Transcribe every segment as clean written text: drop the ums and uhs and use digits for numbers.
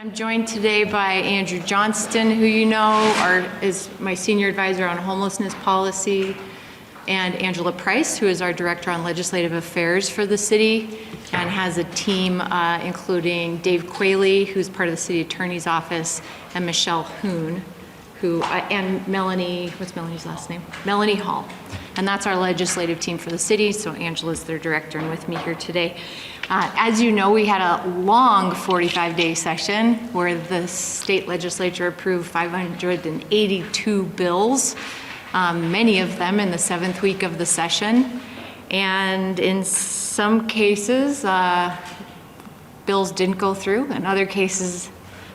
I'm joined today by Andrew Johnston, who you know is my senior advisor on homelessness policy, and Angela Price, who is our director on legislative affairs for the city, and has a team including Dave Qualey, who's part of the city attorney's office, and Michelle Hoon, and Melanie, what's Melanie's last name? Melanie Hall. And that's our legislative team for the city, so Angela's their director and with me here today. As you know, we had a long 45-day session where the state legislature approved 582 bills, many of them in the 7th week of the session. And in some cases, bills didn't go through. In other cases,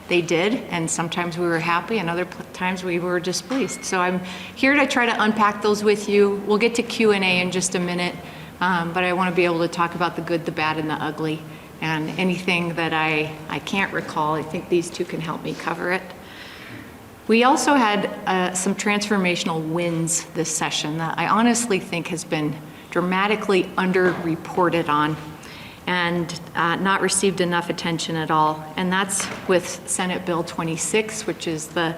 they did, and sometimes we were happy, and other times we were displeased. So I'm here to try to unpack those with you. We'll get to Q&A in just a minute, but I want to be able to talk about the good, the bad, and the ugly, and anything that I can't recall. I think these two can help me cover it. We also had some transformational wins this session that I honestly think has been dramatically underreported on and not received enough attention at all. And that's with Senate Bill 26, which is the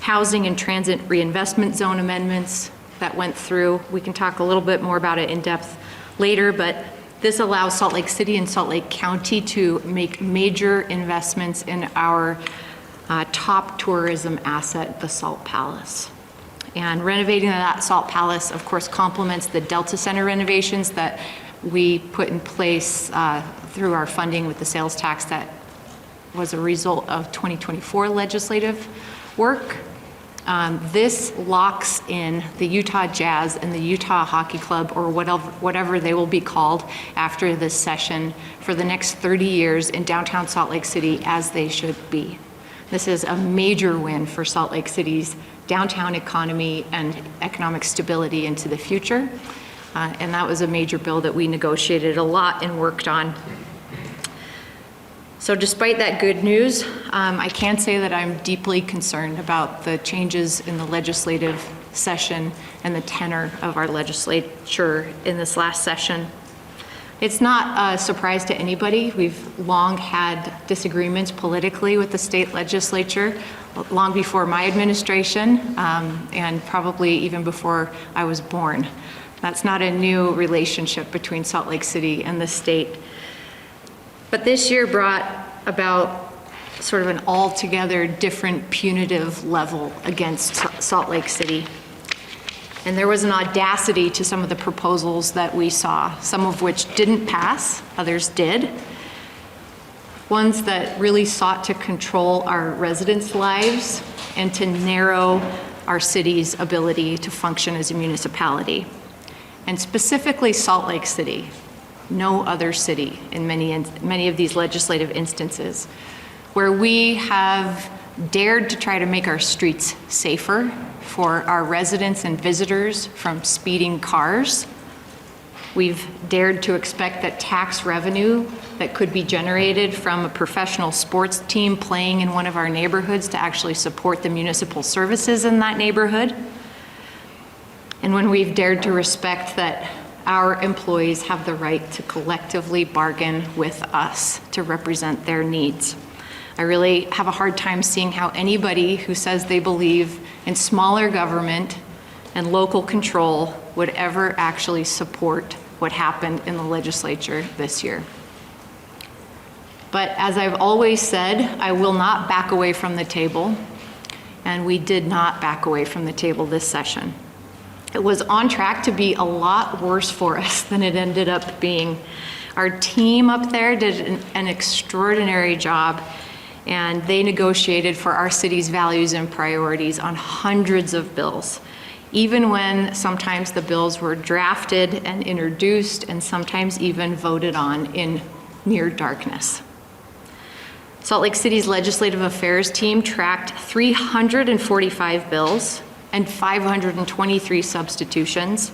Housing and Transit Reinvestment Zone amendments that went through. We can talk a little bit more about it in depth later, but this allows Salt Lake City and Salt Lake County to make major investments in our top tourism asset, the Salt Palace. And renovating that Salt Palace, of course, complements the Delta Center renovations that we put in place through our funding with the sales tax that was a result of 2024 legislative work. This locks in the Utah Jazz and the Utah Hockey Club, or whatever they will be called after this session, for the next 30 years in downtown Salt Lake City, as they should be. This is a major win for Salt Lake City's downtown economy and economic stability into the future. And that was a major bill that we negotiated a lot and worked on. So despite that good news, I can say that I'm deeply concerned about the changes in the legislative session and the tenor of our legislature in this last session. It's not a surprise to anybody. We've long had disagreements politically with the state legislature, long before my administration, and probably even before I was born. That's not a new relationship between Salt Lake City and the state. But this year brought about sort of an altogether different punitive level against Salt Lake City. And there was an audacity to some of the proposals that we saw, some of which didn't pass, others did. Ones that really sought to control our residents' lives and to narrow our city's ability to function as a municipality. And specifically Salt Lake City, no other city in many of these legislative instances, where we have dared to try to make our streets safer for our residents and visitors from speeding cars. We've dared to expect that tax revenue that could be generated from a professional sports team playing in one of our neighborhoods to actually support the municipal services in that neighborhood. And when we've dared to respect that our employees have the right to collectively bargain with us to represent their needs. I really have a hard time seeing how anybody who says they believe in smaller government and local control would ever actually support what happened in the legislature this year. But as I've always said, I will not back away from the table, and we did not back away from the table this session. It was on track to be a lot worse for us than it ended up being. Our team up there did an extraordinary job, and they negotiated for our city's values and priorities on hundreds of bills, even when sometimes the bills were drafted and introduced and sometimes even voted on in near darkness. Salt Lake City's legislative affairs team tracked 345 bills and 523 substitutions.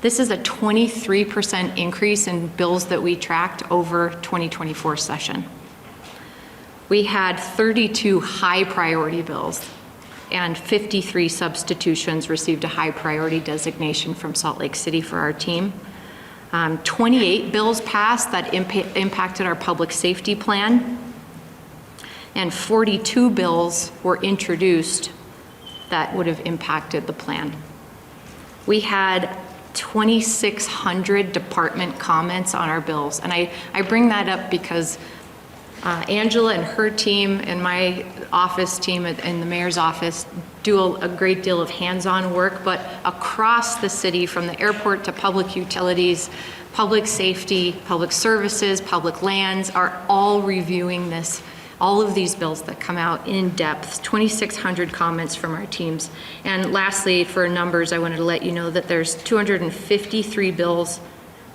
This is a 23% increase in bills that we tracked over 2024 session. We had 32 high priority bills and 53 substitutions received a high priority designation from Salt Lake City for our team. 28 bills passed that impacted our public safety plan. and 42 bills were introduced that would have impacted the plan. We had 2,600 department comments on our bills. And I bring that up because Angela and her team and my office team in the mayor's office do a great deal of hands-on work, but across the city, from the airport to public utilities, public safety, public services, public lands, are all reviewing this, all of these bills that come out in depth, 2,600 comments from our teams. And lastly, for numbers, I wanted to let you know that there's 253 bills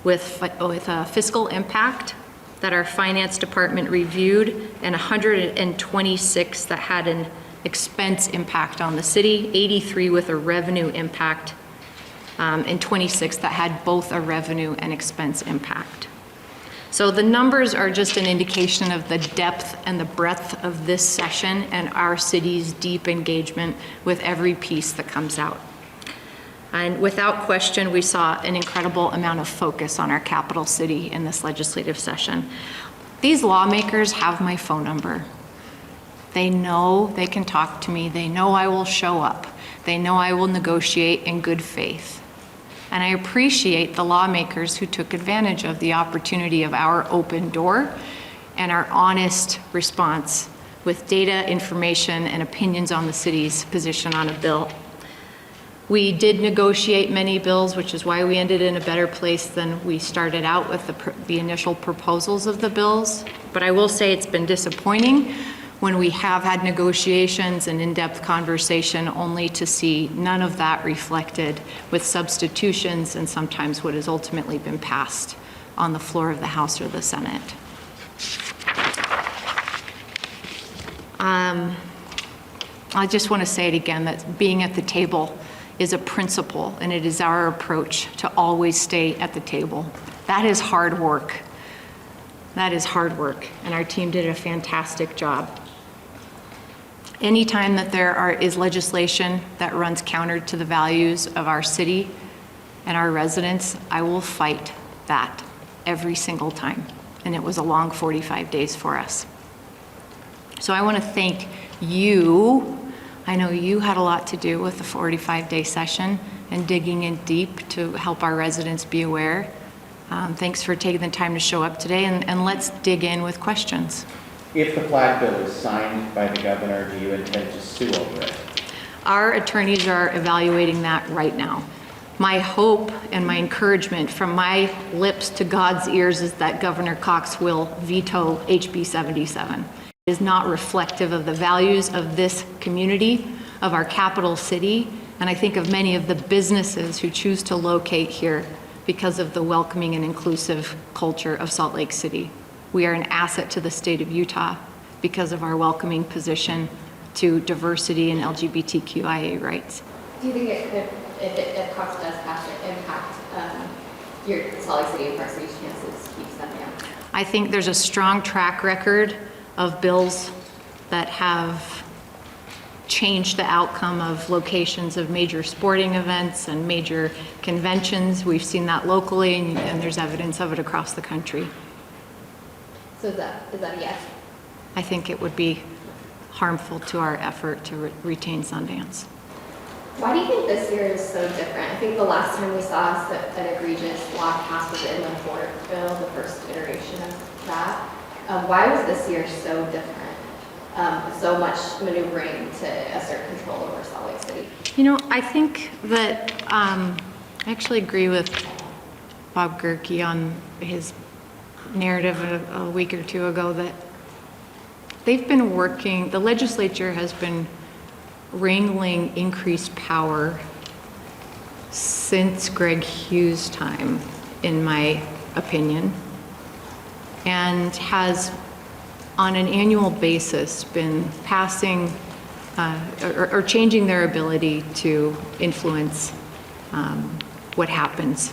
with a fiscal impact that our finance department reviewed, and 126 that had an expense impact on the city, 83 with a revenue impact, and 26 that had both a revenue and expense impact. So the numbers are just an indication of the depth and the breadth of this session and our city's deep engagement with every piece that comes out. And without question, we saw an incredible amount of focus on our capital city in this legislative session. These lawmakers have my phone number. They know they can talk to me. They know I will show up. They know I will negotiate in good faith. And I appreciate the lawmakers who took advantage of the opportunity of our open door and our honest response with data, information, and opinions on the city's position on a bill. We did negotiate many bills, which is why we ended in a better place than we started out with the initial proposals of the bills. But I will say it's been disappointing when we have had negotiations and in-depth conversation only to see none of that reflected with substitutions and sometimes what has ultimately been passed on the floor of the House or the Senate. I just want to say it again, that being at the table is a principle, and it is our approach to always stay at the table. That is hard work. That is hard work, and our team did a fantastic job. Anytime that there is legislation that runs counter to the values of our city and our residents, I will fight that every single time. And it was a long 45 days for us. So I want to thank you. I know you had a lot to do with the 45-day session and digging in deep to help our residents be aware. Thanks for taking the time to show up today, and let's dig in with questions. If the flag bill is signed by the governor, do you intend to sue over it? Our attorneys are evaluating that right now. My hope and my encouragement from my lips to God's ears is that Governor Cox will veto HB 77. It is not reflective of the values of this community, of our capital city, and I think of many of the businesses who choose to locate here because of the welcoming and inclusive culture of Salt Lake City. We are an asset to the state of Utah because of our welcoming position to diversity and LGBTQIA rights. Do you think it could, if Cox does pass it, impact your Salt Lake City and Park City's chances to keep stepping up? I think there's a strong track record of bills that have changed the outcome of locations of major sporting events and major conventions. We've seen that locally, and there's evidence of it across the country. So is that a yes? I think it would be harmful to our effort to retain Sundance. Why do you think this year is so different? I think the last time we saw an egregious law passed was the Inland Port Bill, the first iteration of that. Why was this year so different? So much maneuvering to assert control over Salt Lake City. You know, I think that I actually agree with Bob Gerke on his narrative a week or two ago that they've been working, the legislature has been wrangling increased power since Greg Hughes' time, in my opinion, and has on an annual basis been passing or changing their ability to influence what happens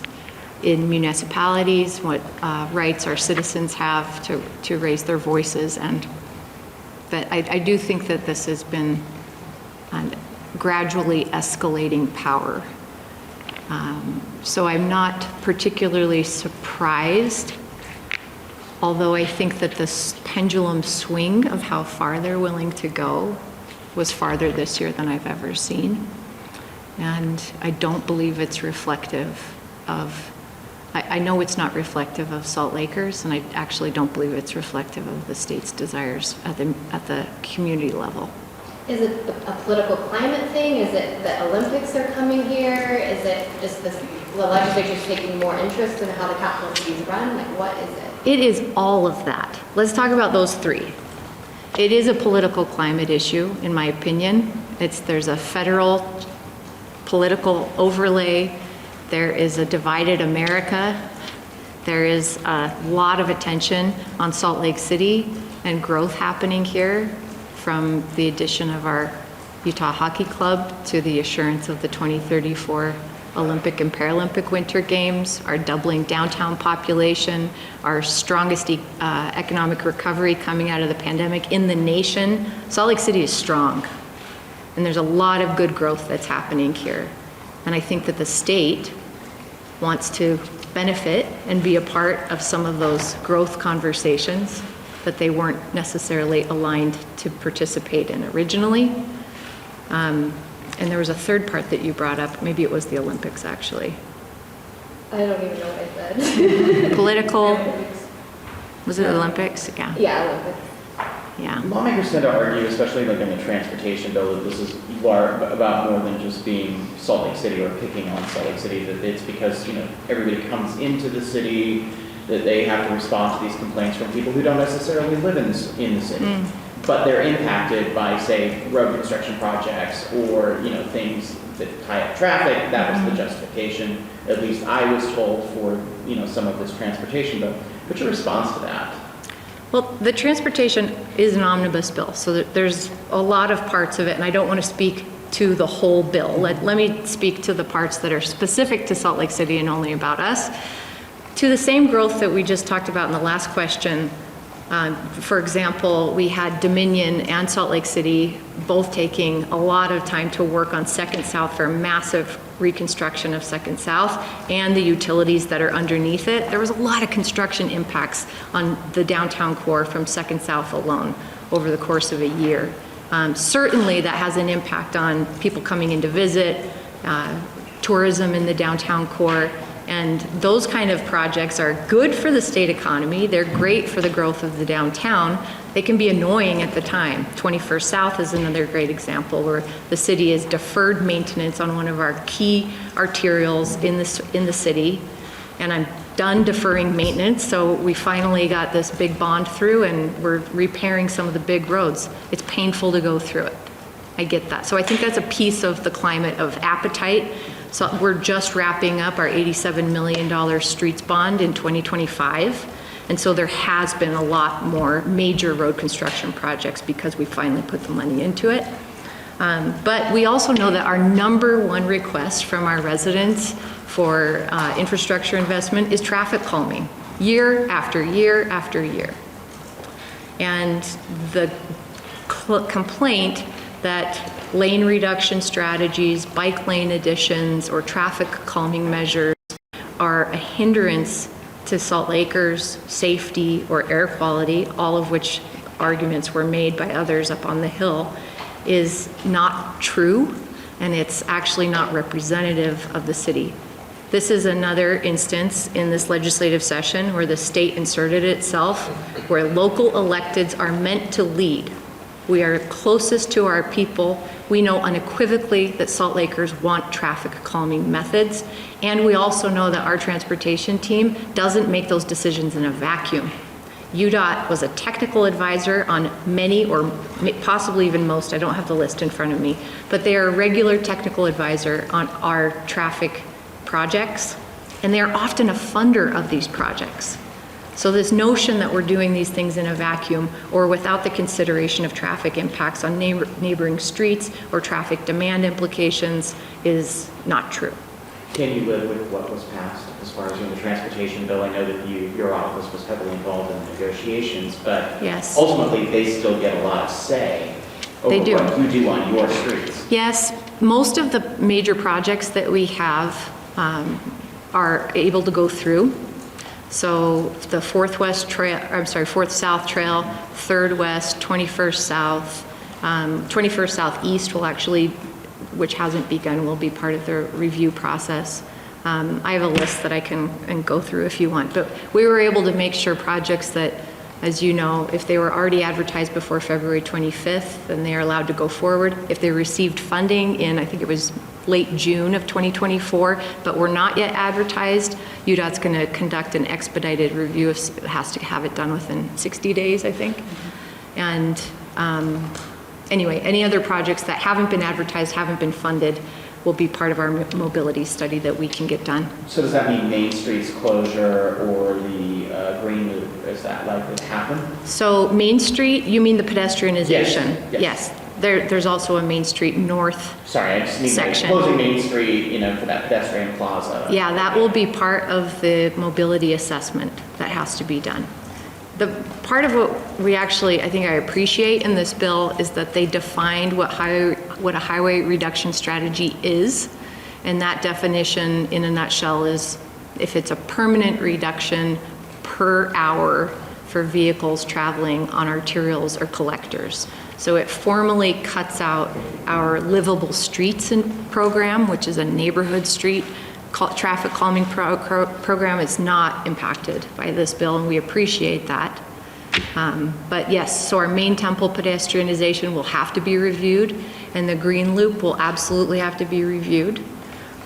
in municipalities, what rights our citizens have to raise their voices. And that I do think that this has been gradually escalating power. So I'm not particularly surprised although I think that this pendulum swing of how far they're willing to go was farther this year than I've ever seen. And I don't believe it's reflective of, I know it's not reflective of Salt Lakers, and I actually don't believe it's reflective of the state's desires at the community level. Is it a political climate thing? Is it the Olympics are coming here? Is it just the legislature's taking more interest in how the capital city is run? Like, what is it? It is all of that. Let's talk about those three. It is a political climate issue, in my opinion. There's a federal political overlay. There is a divided America. There is a lot of attention on Salt Lake City and growth happening here, from the addition of our Utah Hockey Club to the assurance of the 2034 Olympic and Paralympic Winter Games, our doubling downtown population, our strongest economic recovery coming out of the pandemic in the nation. Salt Lake City is strong, and there's a lot of good growth that's happening here. And I think that the state wants to benefit and be a part of some of those growth conversations that they weren't necessarily aligned to participate in originally. And there was a third part that you brought up. Maybe it was the Olympics, actually. I don't even know what I said. Political, was it Olympics? Yeah. Yeah, Olympics. Yeah. Lawmakers tend to argue, especially like in the transportation bill, that this is about more than just being Salt Lake City or picking on Salt Lake City, that it's because, everybody comes into the city, that they have to respond to these complaints from people who don't necessarily live in the city. But they're impacted by, say, road construction projects or, things that tie up traffic. That was the justification, at least I was told, for, some of this transportation bill. What's your response to that? Well, the transportation is an omnibus bill, so there's a lot of parts of it, and I don't want to speak to the whole bill. Let me speak to the parts that are specific to Salt Lake City and only about us. To the same growth that we just talked about in the last question, for example, we had Dominion and Salt Lake City both taking a lot of time to work on Second South for a massive reconstruction of Second South and the utilities that are underneath it. There was a lot of construction impacts on the downtown core from Second South alone over the course of a year. Certainly that has an impact on people coming in to visit, tourism in the downtown core. And those kind of projects are good for the state economy. They're great for the growth of the downtown. They can be annoying at the time. 21st South is another great example where the city has deferred maintenance on one of our key arterials in the city. And I'm done deferring maintenance, so we finally got this big bond through and we're repairing some of the big roads. It's painful to go through it. I get that. So I think that's a piece of the climate of appetite. So we're just wrapping up our $87 million streets bond in 2025. And so there has been a lot more major road construction projects because we finally put the money into it. But we also know that our number one request from our residents for infrastructure investment is traffic calming, year after year after year. And the complaint that lane reduction strategies, bike lane additions, or traffic calming measures are a hindrance to Salt Lakers' safety or air quality, all of which arguments were made by others up on the Hill, is not true, and it's actually not representative of the city. This is another instance in this legislative session where the state inserted itself, where local electeds are meant to lead. We are closest to our people. We know unequivocally that Salt Lakers want traffic calming methods, and we also know that our transportation team doesn't make those decisions in a vacuum. UDOT was a technical advisor on many, or possibly even most, I don't have the list in front of me, but they are a regular technical advisor on our traffic projects, and they are often a funder of these projects. So this notion that we're doing these things in a vacuum or without the consideration of traffic impacts on neighboring streets or traffic demand implications is not true. Can you live with what was passed as far as the transportation bill? I know that your office was heavily involved in the negotiations, but yes, ultimately they still get a lot of say over what you do on your streets. Yes, most of the major projects that we have are able to go through. So the 4th West Trail, I'm sorry, 4th South Trail, 3rd West, 21st South, 21st Southeast will actually, which hasn't begun, will be part of the review process. I have a list that I can go through if you want, but we were able to make sure projects that, as you know, if they were already advertised before February 25th, then they are allowed to go forward. If they received funding in, I think it was late June of 2024, but were not yet advertised, UDOT's going to conduct an expedited review. It has to have it done within 60 days, I think. And anyway, any other projects that haven't been advertised, haven't been funded, will be part of our mobility study that we can get done. So does that mean Main Street's closure or the Green Loop, is that likely to happen? So Main Street, you mean the pedestrianization? Yes. Yes. There's also a Main Street North. Sorry, I just mean like Section. closing Main Street, for that pedestrian plaza. Yeah, that will be part of the mobility assessment that has to be done. The part of what we actually, I think I appreciate in this bill is that they defined what a highway reduction strategy is. And that definition in a nutshell is if it's a permanent reduction per hour for vehicles traveling on arterials or collectors. So it formally cuts out our livable streets program, which is a neighborhood street traffic calming program. Is not impacted by this bill, and we appreciate that. But yes, so our main temple pedestrianization will have to be reviewed, and the Green Loop will absolutely have to be reviewed.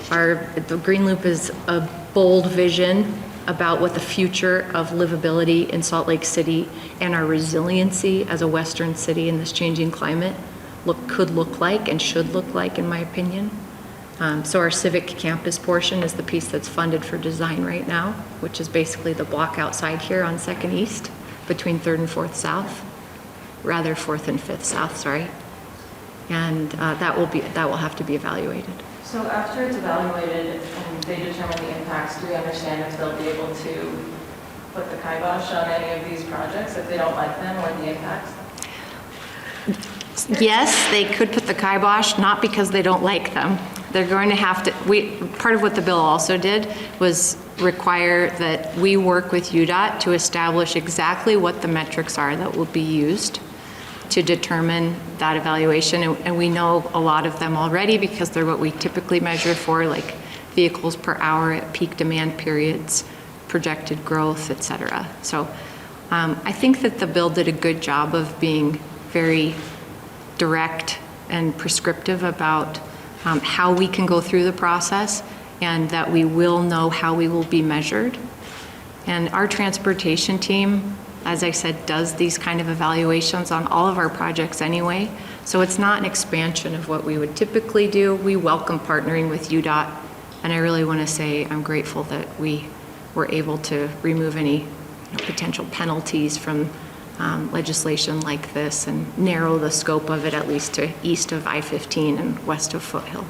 The Green Loop is a bold vision about what the future of livability in Salt Lake City and our resiliency as a Western city in this changing climate could look like and should look like, in my opinion. So our civic campus portion is the piece that's funded for design right now, which is basically the block outside here on 2nd East between 3rd and 4th South, rather 4th and 5th South, sorry. And that will have to be evaluated. So after it's evaluated and they determine the impacts, do we understand if they'll be able to put the kibosh on any of these projects if they don't like them or the impacts? Yes, they could put the kibosh, not because they don't like them. They're going to have to, part of what the bill also did was require that we work with UDOT to establish exactly what the metrics are that will be used to determine that evaluation. And we know a lot of them already because they're what we typically measure for, like vehicles per hour at peak demand periods, projected growth, et cetera. So I think that the bill did a good job of being very direct and prescriptive about how we can go through the process and that we will know how we will be measured. And our transportation team, as I said, does these kind of evaluations on all of our projects anyway. So it's not an expansion of what we would typically do. We welcome partnering with UDOT. And I really want to say I'm grateful that we were able to remove any potential penalties from legislation like this and narrow the scope of it at least to east of I-15 and west of Foothill.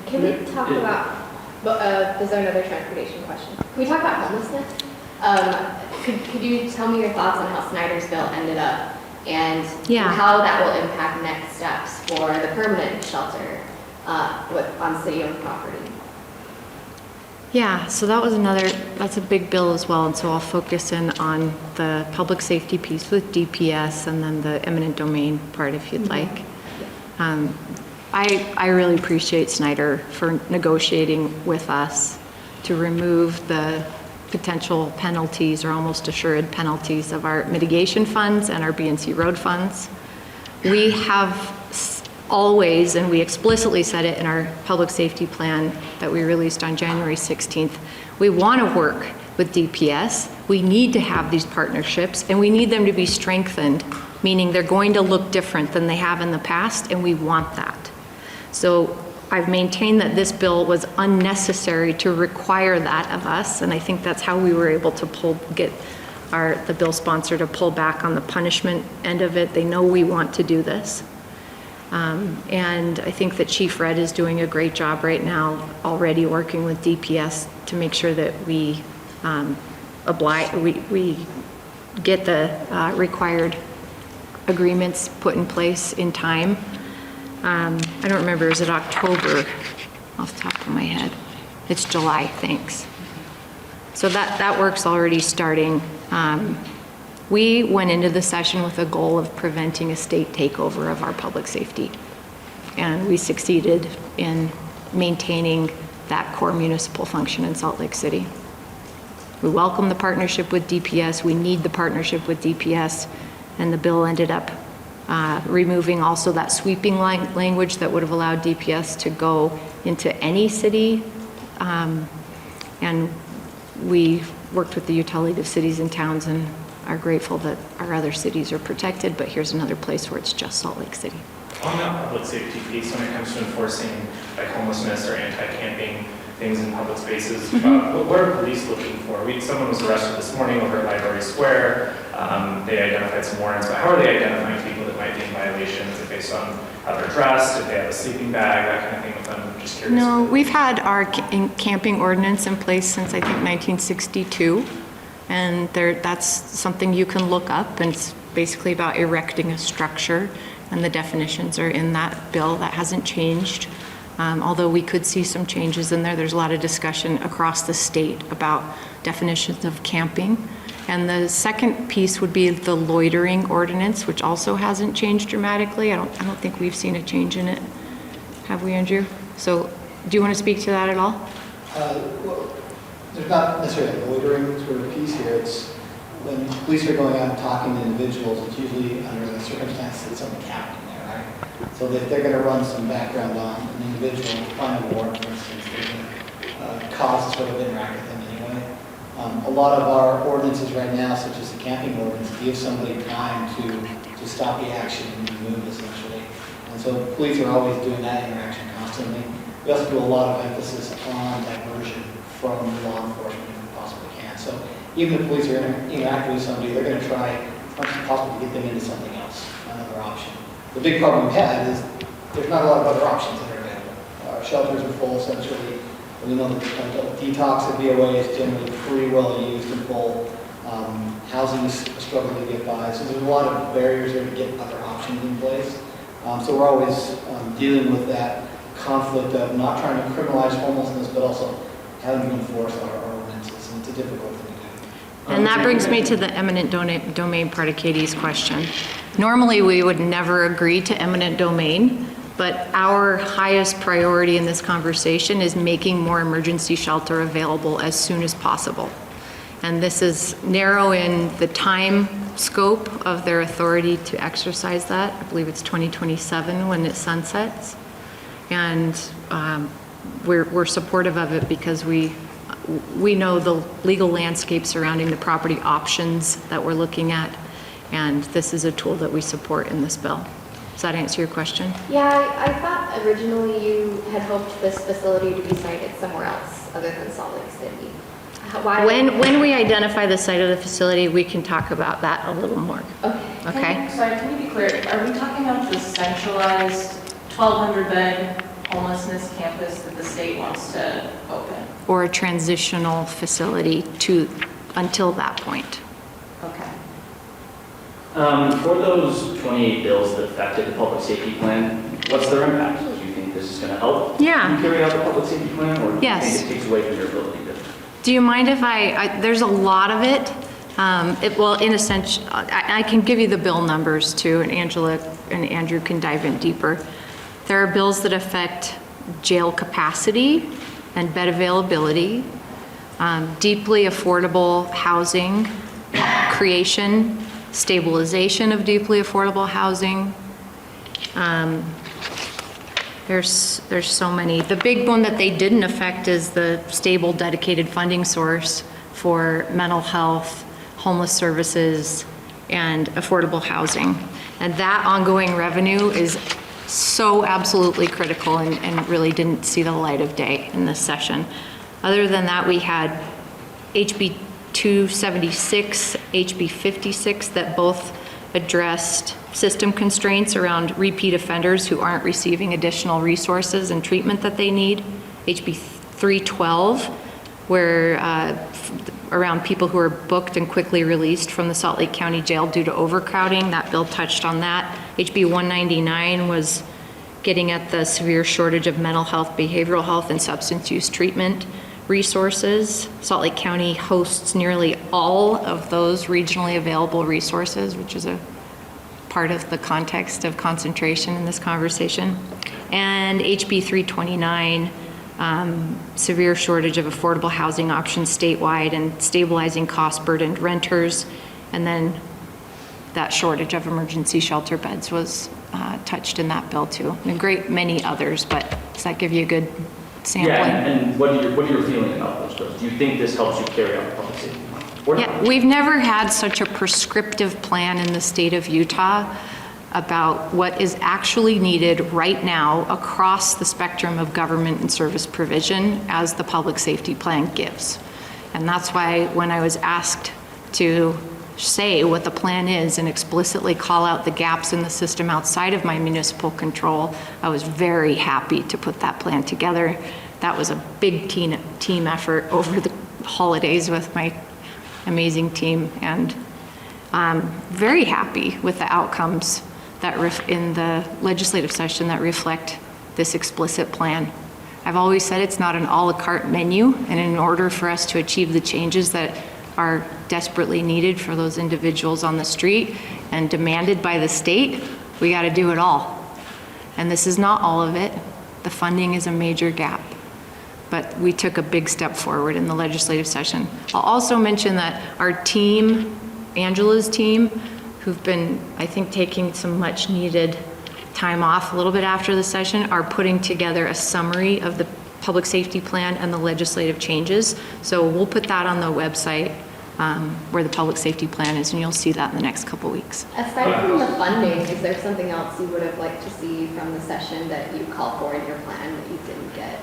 Can we talk about, is there another transportation question? Can we talk about homelessness? Could you tell me your thoughts on how Snyder's bill ended up and how that will impact next steps for the permanent shelter on city-owned property? Yeah, so that's a big bill as well, and so I'll focus in on the public safety piece with DPS and then the eminent domain part if you'd like. I really appreciate Snyder for negotiating with us to remove the potential penalties or almost assured penalties of our mitigation funds and our BNC road funds. We have always, and we explicitly said it in our public safety plan that we released on January 16th, we want to work with DPS. We need to have these partnerships and we need them to be strengthened, meaning they're going to look different than they have in the past, and we want that. So I've maintained that this bill was unnecessary to require that of us, and I think that's how we were able to get the bill sponsor to pull back on the punishment end of it. They know we want to do this. And I think that Chief Red is doing a great job right now already working with DPS to make sure that we we get the required agreements put in place in time. I don't remember, is it October off the top of my head? It's July, thanks. So that work's already starting. We went into the session with a goal of preventing a state takeover of our public safety. And we succeeded in maintaining that core municipal function in Salt Lake City. We welcome the partnership with DPS. We need the partnership with DPS. And the bill ended up removing also that sweeping language that would have allowed DPS to go into any city. And we worked with the utility of cities and towns and are grateful that our other cities are protected, but here's another place where it's just Salt Lake City. On that public safety piece, when it comes to enforcing like homelessness or anti-camping things in public spaces, what are police looking for? Someone was arrested this morning over at Library Square. They identified some warrants, but how are they identifying people that might be in violations? Is it based on how they're dressed, if they have a sleeping bag, that kind of thing with them? I'm just curious. No, we've had our camping ordinance in place since I think 1962. And that's something you can look up, and it's basically about erecting a structure, and the definitions are in that bill. That hasn't changed. Although we could see some changes in there. There's a lot of discussion across the state about definitions of camping. And the second piece would be the loitering ordinance, which also hasn't changed dramatically. I don't think we've seen a change in it. Have we, Andrew? So do you want to speak to that at all? Well, there's not necessarily a loitering sort of piece here. It's when police are going out and talking to individuals, it's usually under the circumstance that someone camping there, right? So that they're going to run some background on an individual, find a warrant, for instance, they're going to cause a sort of interact with them anyway. A lot of our ordinances right now, such as the camping ordinance, give somebody time to stop the action and move, essentially. And so police are always doing that interaction constantly. We also do a lot of emphasis on diversion from law enforcement if we possibly can. So even if police are interacting with somebody, they're going to try as much as possible to get them into something else, another option. The big problem we've had is there's not a lot of other options that are available. Our shelters are full, essentially. We know that detox at VOA is generally pretty well used and full. Housing is struggling to get by. So there's a lot of barriers there to get other options in place. So we're always dealing with that conflict of not trying to criminalize homelessness, but also having to enforce our ordinances. And it's a difficult thing to do. And that brings me to the eminent domain part of Katie's question. Normally, we would never agree to eminent domain, but our highest priority in this conversation is making more emergency shelter available as soon as possible. And this is narrow in the time scope of their authority to exercise that. I believe it's 2027 when it sunsets. And we're supportive of it because we know the legal landscape surrounding the property options that we're looking at. And this is a tool that we support in this bill. Does that answer your question? Yeah, I thought originally you had hoped this facility to be sited somewhere else other than Salt Lake City. Why? When we identify the site of the facility, we can talk about that a little more. Okay. Okay? Sorry, can you be clear? Are we talking about the centralized 1,200-bed homelessness campus that the state wants to open? Or a transitional facility until that point. Okay. For those 28 bills that affected the public safety plan, what's their impact? Do you think this is going to help Yeah. you carry out the public safety plan, or do Yes. you think it takes away from your ability to? Do you mind if there's a lot of it. Well, in a sense, I can give you the bill numbers too, and Angela and Andrew can dive in deeper. There are bills that affect jail capacity and bed availability, deeply affordable housing, creation, stabilization of deeply affordable housing. There's so many. The big one that they didn't affect is the stable, dedicated funding source for mental health, homeless services, and affordable housing. And that ongoing revenue is so absolutely critical and really didn't see the light of day in this session. Other than that, we had HB 276, HB 56 that both addressed system constraints around repeat offenders who aren't receiving additional resources and treatment that they need. HB 312, where around people who are booked and quickly released from the Salt Lake County Jail due to overcrowding. That bill touched on that. HB 199 was getting at the severe shortage of mental health, behavioral health, and substance use treatment resources. Salt Lake County hosts nearly all of those regionally available resources, which is a part of the context of concentration in this conversation. And HB 329, severe shortage of affordable housing options statewide and stabilizing cost-burdened renters. And then that shortage of emergency shelter beds was touched in that bill too. And a great many others, but does that give you a good sampling? Yeah, and what are your feeling about those bills? Do you think this helps you carry out public safety? Or Yeah, we've never had such a prescriptive plan in the state of Utah about what is actually needed right now across the spectrum of government and service provision as the public safety plan gives. And that's why when I was asked to say what the plan is and explicitly call out the gaps in the system outside of my municipal control, I was very happy to put that plan together. That was a big team effort over the holidays with my amazing team, and I'm very happy with the outcomes that in the legislative session that reflect this explicit plan. I've always said it's not an a la carte menu, and in order for us to achieve the changes that are desperately needed for those individuals on the street and demanded by the state, we got to do it all. And this is not all of it. The funding is a major gap. But we took a big step forward in the legislative session. I'll also mention that our team, Angela's team, who've been, I think, taking some much needed time off a little bit after the session, are putting together a summary of the public safety plan and the legislative changes. So we'll put that on the website where the public safety plan is, and you'll see that in the next couple weeks. Aside from the funding, is there something else you would have liked to see from the session that you called for in your plan that you didn't get?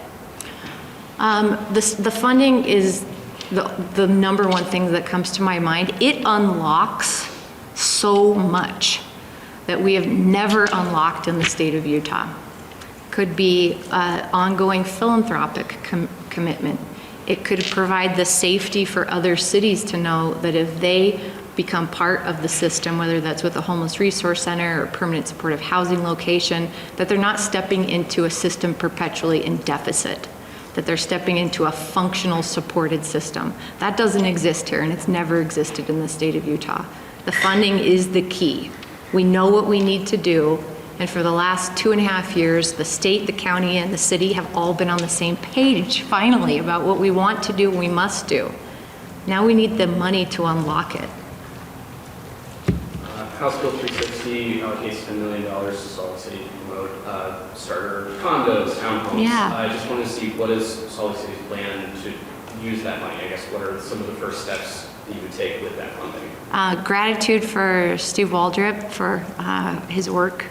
The funding is the number one thing that comes to my mind. It unlocks so much that we have never unlocked in the state of Utah. Could be ongoing philanthropic commitment. It could provide the safety for other cities to know that if they become part of the system, whether that's with a homeless resource center or permanent supportive housing location, that they're not stepping into a system perpetually in deficit, that they're stepping into a functional supported system. That doesn't exist here, and it's never existed in the state of Utah. The funding is the key. We know what we need to do, and for the last 2.5 years, the state, the county, and the city have all been on the same page, finally, about what we want to do and we must do. Now we need the money to unlock it. House Bill 360 allocates $10 million to Salt Lake City to promote starter condos, townhomes. Yeah. I just want to see what is Salt Lake City's plan to use that money. I guess what are some of the first steps that you would take with that funding? Gratitude for Steve Waldrop for his work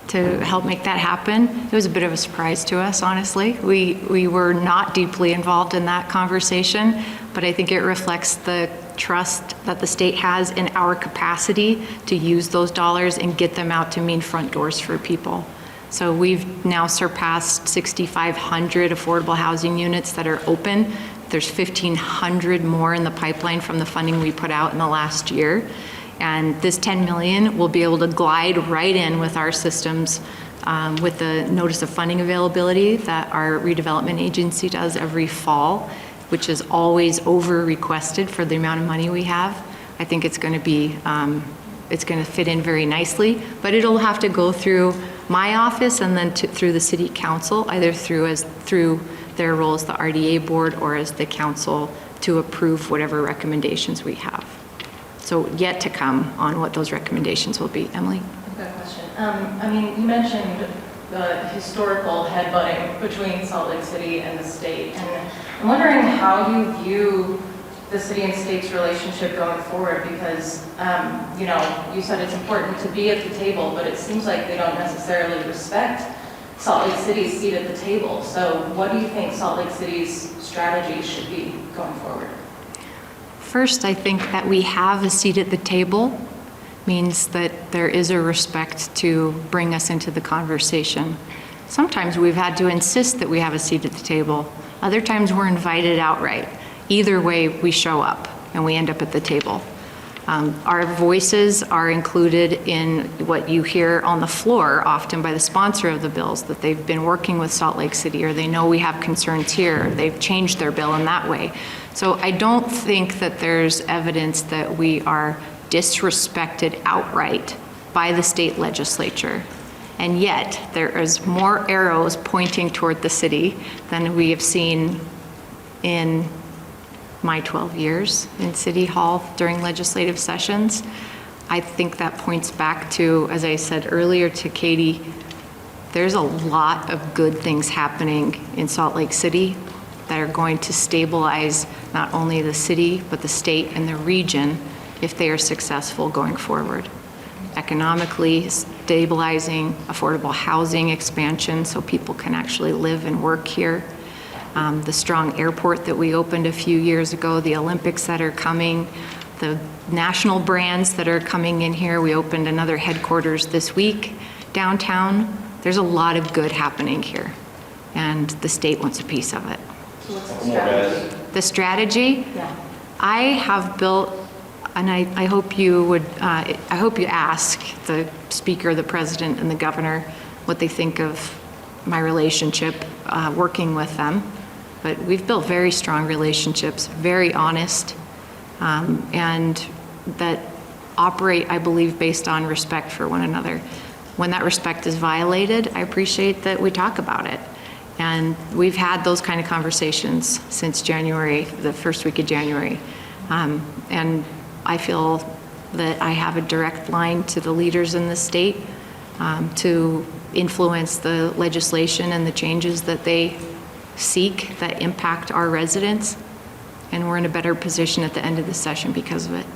to help make that happen. It was a bit of a surprise to us, honestly. We were not deeply involved in that conversation, but I think it reflects the trust that the state has in our capacity to use those dollars and get them out to mean front doors for people. So we've now surpassed 6,500 affordable housing units that are open. There's 1,500 more in the pipeline from the funding we put out in the last year. And this 10 million will be able to glide right in with our systems with the notice of funding availability that our redevelopment agency does every fall, which is always over requested for the amount of money we have. I think it's going to be, it's going to fit in very nicely, but it'll have to go through my office and then through the city council, either through their role as the RDA board or as the council to approve whatever recommendations we have. So yet to come on what those recommendations will be. Emily? I've got a question. I mean, you mentioned the historical headbutting between Salt Lake City and the state, and I'm wondering how you view the city and state's relationship going forward, because, you know, you said it's important to be at the table, but it seems like they don't necessarily respect Salt Lake City's seat at the table. So what do you think Salt Lake City's strategy should be going forward? First, I think that we have a seat at the table means that there is a respect to bring us into the conversation. Sometimes we've had to insist that we have a seat at the table. Other times we're invited outright. Either way, we show up and we end up at the table. Our voices are included in what you hear on the floor often by the sponsor of the bills, that they've been working with Salt Lake City, or they know we have concerns here, they've changed their bill in that way. So I don't think that there's evidence that we are disrespected outright by the state legislature. And yet, there is more arrows pointing toward the city than we have seen in my 12 years in City Hall during legislative sessions. I think that points back to, as I said earlier to Katie, there's a lot of good things happening in Salt Lake City that are going to stabilize not only the city, but the state and the region if they are successful going forward. Economically stabilizing, affordable housing expansion so people can actually live and work here. The strong airport that we opened a few years ago, the Olympics that are coming, the national brands that are coming in here. We opened another headquarters this week downtown. There's a lot of good happening here, and the state wants a piece of it. So what's the strategy? The strategy? Yeah. I have built, and I hope you would, I hope you ask the speaker, the president, and the governor what they think of my relationship working with them. But we've built very strong relationships, very honest, and that operate, I believe, based on respect for one another. When that respect is violated, I appreciate that we talk about it. And we've had those kind of conversations since January, the first week of January. And I feel that I have a direct line to the leaders in the state to influence the legislation and the changes that they seek that impact our residents. And we're in a better position at the end of the session because of it.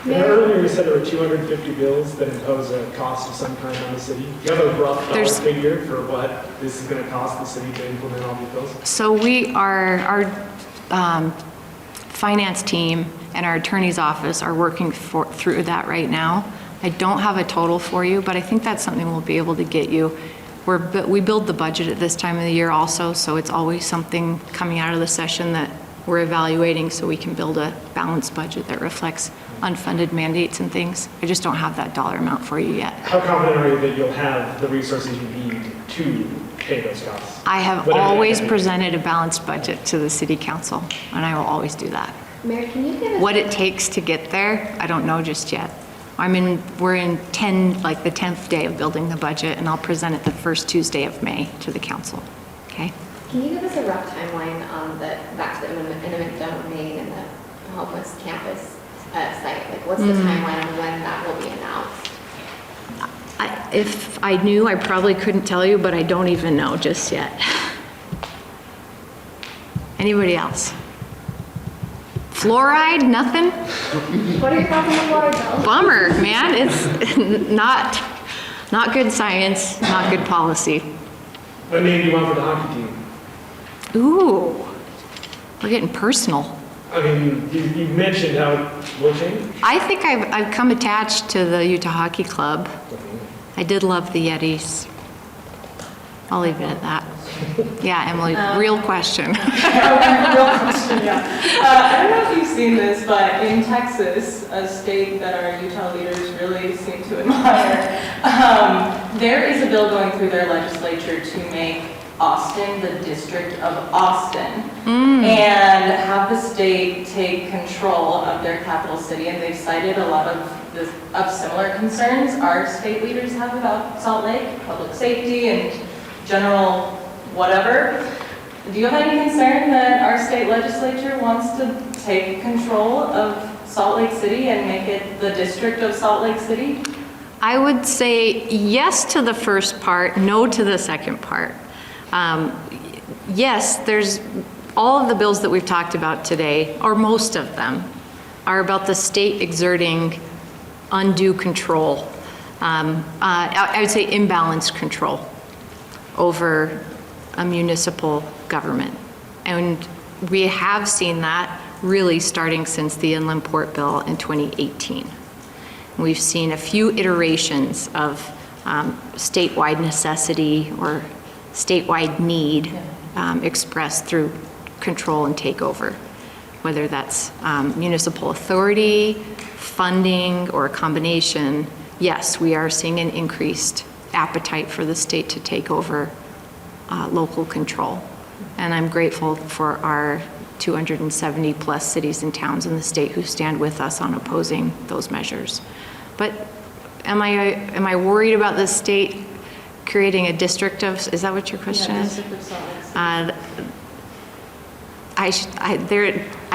Earlier you said there were 250 bills that impose a cost of some kind on the city. Do you have a rough dollar figure for what this is going to cost the city to implement all these bills? So our finance team and our attorney's office are working through that right now. I don't have a total for you, but I think that's something we'll be able to get you. We build the budget at this time of the year also, so it's always something coming out of the session that we're evaluating so we can build a balanced budget that reflects unfunded mandates and things. I just don't have that dollar amount for you yet. How confident are you that you'll have the resources you need to pay those costs? I have always presented a balanced budget to the city council, and I will always do that. Mayor, can you give us? What it takes to get there, I don't know just yet. We're in the 10th day of building the budget, and I'll present it the first Tuesday of May to the council, okay? Can you give us a rough timeline on back to the eminent domain and the homeless campus site? Like, what's the timeline on when that will be announced? If I knew, I probably couldn't tell you, but I don't even know just yet. Anybody else? Fluoride, nothing? What are your thoughts on the water bill? Bummer, man. It's not good science, not good policy. What name do you want for the hockey team? Ooh, we're getting personal. I mean, you mentioned how it will change. I think I've come attached to the Utah Hockey Club. I did love the Yetis. I'll leave it at that. Yeah, Emily, real question. Real question, yeah. I don't know if you've seen this, but in Texas, a state that our Utah leaders really seem to admire, there is a bill going through their legislature to make Austin the District of Austin and have the state take control of their capital city. And they've cited a lot of similar concerns our state leaders have about Salt Lake, public safety and general whatever. Do you have any concern that our state legislature wants to take control of Salt Lake City and make it the District of Salt Lake City? I would say yes to the first part, no to the second part. Yes, there's all of the bills that we've talked about today, or most of them, are about the state exerting undue control. I would say imbalanced control over a municipal government. And we have seen that really starting since the Inland Port Bill in 2018. We've seen a few iterations of statewide necessity or statewide need expressed through control and takeover. whether that's municipal authority, funding, or a combination, yes, we are seeing an increased appetite for the state to take over local control. And I'm grateful for our 270 plus cities and towns in the state who stand with us on opposing those measures. But am I worried about the state creating a district of, is that what your question is? I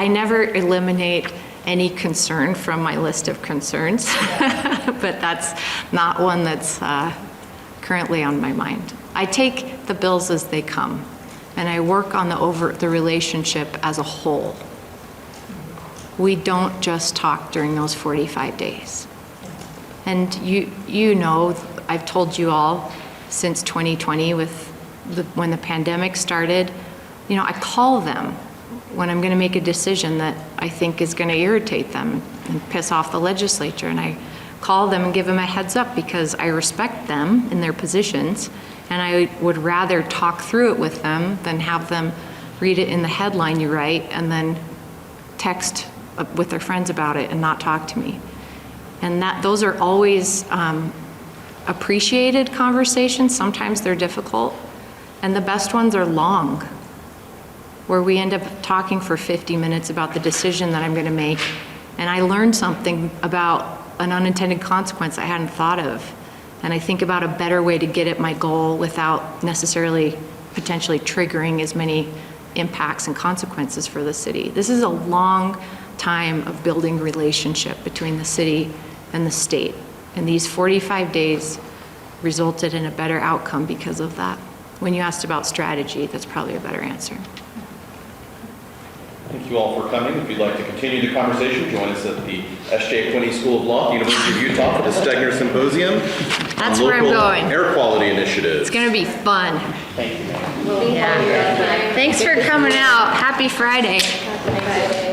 never eliminate any concern from my list of concerns, but that's not one that's currently on my mind. I take the bills as they come, and I work on the relationship as a whole. We don't just talk during those 45 days. And you know, I've told you all since 2020 when the pandemic started, you know, I call them when I'm going to make a decision that I think is going to irritate them and piss off the legislature. And I call them and give them a heads up because I respect them in their positions, and I would rather talk through it with them than have them read it in the headline you write and then text with their friends about it and not talk to me. And those are always appreciated conversations. Sometimes they're difficult, and the best ones are long, where we end up talking for 50 minutes about the decision that I'm going to make, and I learned something about an unintended consequence I hadn't thought of, and I think about a better way to get at my goal without necessarily potentially triggering as many impacts and consequences for the city. This is a long time of building relationship between the city and the state, and these 45 days resulted in a better outcome because of that. When you asked about strategy, that's probably a better answer. Thank you all for coming. If you'd like to continue the conversation, join us at the S.J. Quinney School of Law, University of Utah, for the Stegner Symposium. That's where I'm going. Air quality initiatives. It's going to be fun. Thank you, ma'am. Yeah. Thanks for coming out. Happy Friday. Happy Friday.